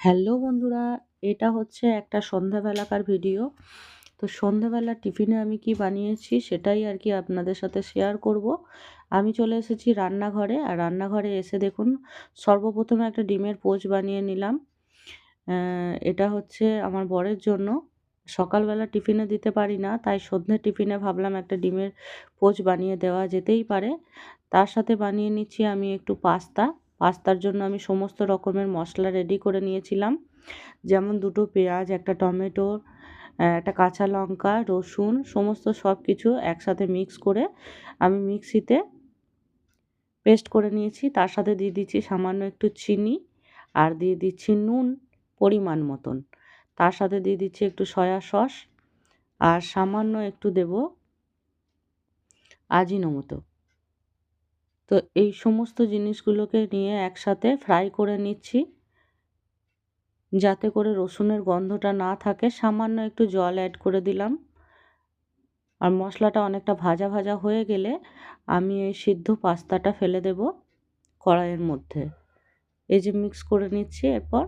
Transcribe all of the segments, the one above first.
Hello বন্ধুরা, এটা হচ্ছে একটা সন্ধ্যাবেলাকার ভিডিও। তো সন্ধ্যাবেলার টিফিনে আমি কি বানিয়েছি সেটাই আর কি আপনাদের সাথে শেয়ার করব। আমি চলে এসেছি রান্নাঘরে, আর রান্নাঘরে এসে দেখুন সর্বপ্রথমে একটা ডিমের পোচ বানিয়ে নিলাম। এটা হচ্ছে আমার বরের জন্য। সকালবেলা টিফিনে দিতে পারি না, তাই সন্ধ্যের টিফিনে ভাবলাম একটা ডিমের পোচ বানিয়ে দেওয়া যেতেই পারে। তার সাথে বানিয়ে নিচ্ছি আমি একটু পাস্তা। পাস্তার জন্য আমি সমস্ত রকমের মশলা রেডি করে নিয়েছিলাম। যেমন ২ টো পেঁয়াজ, ১ টা টমেটো, একটা কাঁচা লঙ্কা, রসুন সমস্ত সব কিছু একসাথে মিক্স করে আমি মিক্সিতে পেস্ট করে নিয়েছি। তার সাথে দিয়ে দিচ্ছি সামান্য একটু চিনি, আর দিয়ে দিচ্ছি নুন পরিমাণ মতন। তার সাথে দিয়ে দিচ্ছি একটু সয়া সস, আর সামান্য একটু দেব আজিনোমোটো। তো এই সমস্ত জিনিসগুলোকে নিয়ে একসাথে ফ্রাই করে নিচ্ছি, যাতে করে রসুনের গন্ধটা না থাকে। সামান্য একটু জল অ্যাড করে দিলাম। আর মশলাটা অনেকটা ভাজা ভাজা হয়ে গেলে আমি এই সিদ্ধ পাস্তাটা ফেলে দেব কড়াইয়ের মধ্যে। এই যে মিক্স করে নিচ্ছি, এরপর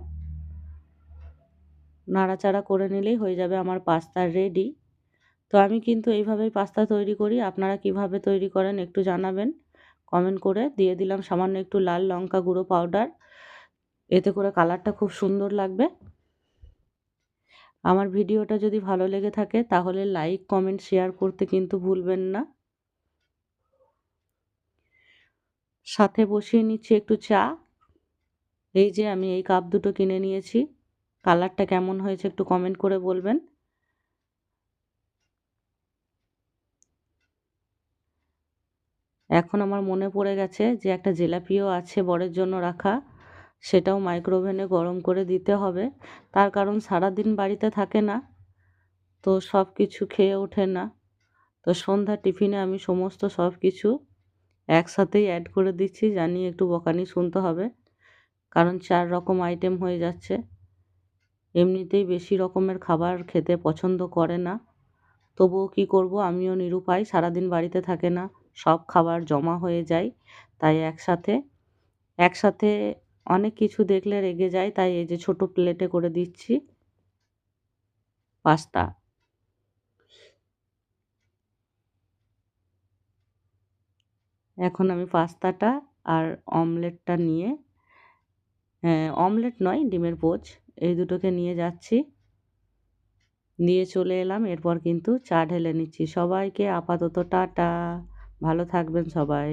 নাড়াচাড়া করে নিলেই হয়ে যাবে আমার পাস্তা রেডি। তো আমি কিন্তু এইভাবেই পাস্তা তৈরি করি। আপনারা কিভাবে তৈরি করেন একটু জানাবেন কমেন্ট করে। দিয়ে দিলাম সামান্য একটু লাল লঙ্কা গুঁড়ো পাউডার, এতে করে কালারটা খুব সুন্দর লাগবে। আমার ভিডিওটা যদি ভালো লেগে থাকে তাহলে লাইক, কমেন্ট, শেয়ার করতে কিন্তু ভুলবেন না। সাথে বসিয়ে নিচ্ছি একটু চা। এই যে আমি এই কাপ দুটো কিনে নিয়েছি। কালারটা কেমন হয়েছে একটু কমেন্ট করে বলবেন। এখন আমার মনে পড়ে গেছে যে একটা জিলাপিও আছে বরের জন্য রাখা। সেটাও মাইক্রোওভেনে গরম করে দিতে হবে। তার কারণ সারাদিন বাড়িতে থাকে না, তো সব কিছু খেয়ে ওঠে না। তো সন্ধ্যার টিফিনে আমি সমস্ত সব কিছু একসাথেই অ্যাড করে দিচ্ছি। জানি একটু বকানি শুনতে হবে, কারণ ৪ রকম আইটেম হয়ে যাচ্ছে। এমনিতেই বেশি রকমের খাবার খেতে পছন্দ করে না। তবুও কী করব, আমিও নিরুপায়। সারাদিন বাড়িতে থাকে না, সব খাবার জমা হয়ে যায়। তাই একসাথে অনেক কিছু দেখলে রেগে যায়। তাই এই যে ছোট প্লেটে করে দিচ্ছি পাস্তা। এখন আমি পাস্তাটা আর অমলেটটা নিয়ে, অমলেট নয়, ডিমের পোচ, এই দুটোকে নিয়ে যাচ্ছি। নিয়ে চলে এলাম। এরপর কিন্তু চা ঢেলে নিচ্ছি। সবাইকে আপাতত টাটা। ভালো থাকবেন সবাই।